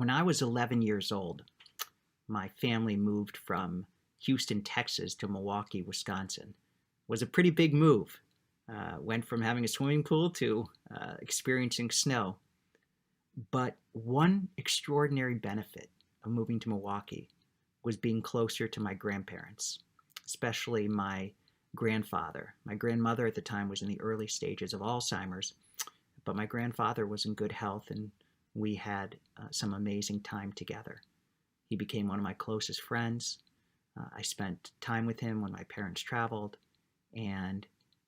When I was 11 years old, my family moved from Houston, Texas to Milwaukee, Wisconsin. It was a pretty big move. Went from having a swimming pool to experiencing snow. But one extraordinary benefit of moving to Milwaukee was being closer to my grandparents, especially my grandfather. My grandmother at the time was in the early stages of Alzheimer's, but my grandfather was in good health and we had some amazing time together. He became one of my closest friends. I spent time with him when my parents traveled, and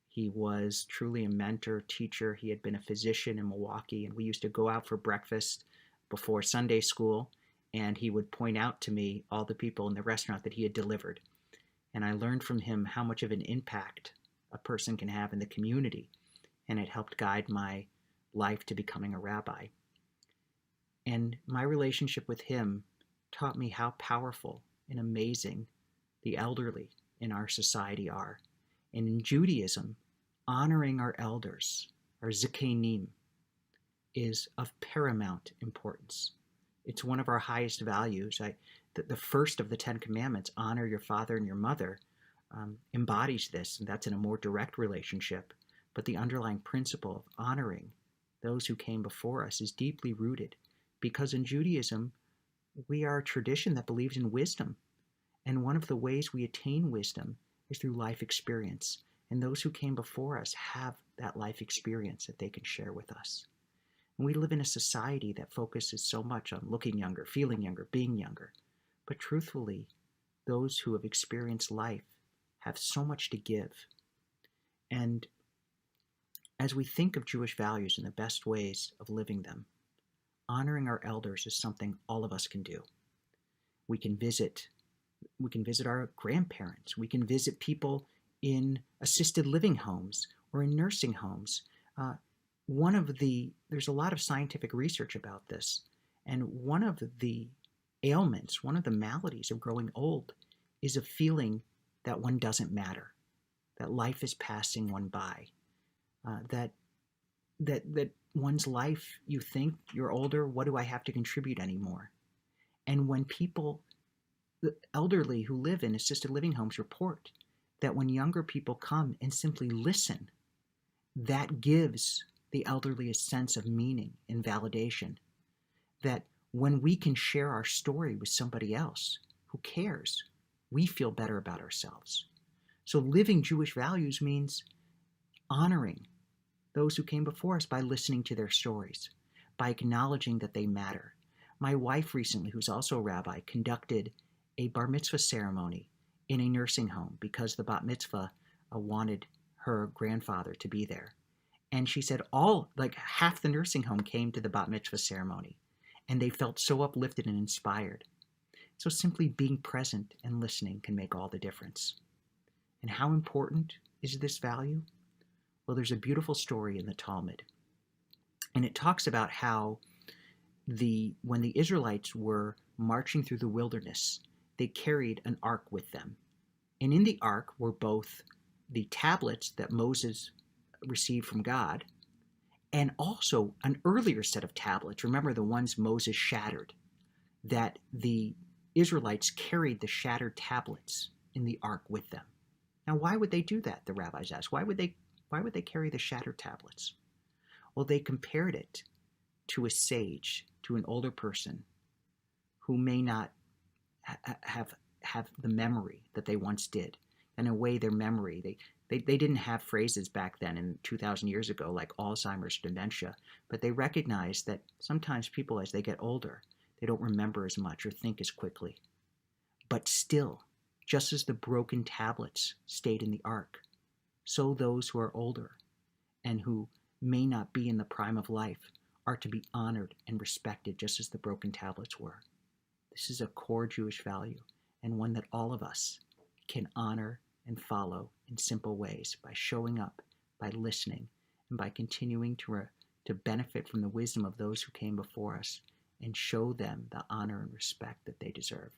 he was truly a mentor, teacher. He had been a physician in Milwaukee, and we used to go out for breakfast before Sunday school, and he would point out to me all the people in the restaurant that he had delivered. And I learned from him how much of an impact a person can have in the community, and it helped guide my life to becoming a rabbi. And my relationship with him taught me how powerful and amazing the elderly in our society are. And in Judaism, honoring our elders, our zikanim, is of paramount importance. It's one of our highest values. The first of the Ten Commandments, honor your father and your mother, embodies this, and that's in a more direct relationship. But the underlying principle of honoring those who came before us is deeply rooted, because in Judaism, we are a tradition that believes in wisdom. And one of the ways we attain wisdom is through life experience. And those who came before us have that life experience that they can share with us. And we live in a society that focuses so much on looking younger, feeling younger, being younger. But truthfully, those who have experienced life have so much to give. And as we think of Jewish values and the best ways of living them, honoring our elders is something all of us can do. We can visit our grandparents. We can visit people in assisted living homes or in nursing homes. There's a lot of scientific research about this, and one of the ailments, one of the maladies of growing old is a feeling that one doesn't matter, that life is passing one by, that one's life, you think you're older, what do I have to contribute anymore? And when people, the elderly who live in assisted living homes, report that when younger people come and simply listen, that gives the elderly a sense of meaning and validation. That when we can share our story with somebody else who cares, we feel better about ourselves. So living Jewish values means honoring those who came before us by listening to their stories, by acknowledging that they matter. My wife recently, who's also a rabbi, conducted a bar mitzvah ceremony in a nursing home because the bat mitzvah wanted her grandfather to be there. And she said half the nursing home came to the bat mitzvah ceremony, and they felt so uplifted and inspired. So simply being present and listening can make all the difference. And how important is this value? Well, there's a beautiful story in the Talmud, and it talks about how when the Israelites were marching through the wilderness, they carried an ark with them. And in the ark were both the tablets that Moses received from God and also an earlier set of tablets. Remember the ones Moses shattered, that the Israelites carried the shattered tablets in the ark with them. Now, why would they do that? The rabbis asked. Why would they carry the shattered tablets? Well, they compared it to a sage, to an older person who may not have the memory that they once did. In a way, their memory, they didn't have phrases back then in 2,000 years ago like Alzheimer's, dementia, but they recognized that sometimes people, as they get older, they don't remember as much or think as quickly. But still, just as the broken tablets stayed in the ark, so those who are older and who may not be in the prime of life are to be honored and respected just as the broken tablets were. This is a core Jewish value, and one that all of us can honor and follow in simple ways by showing up, by listening, and by continuing to benefit from the wisdom of those who came before us and show them the honor and respect that they deserve.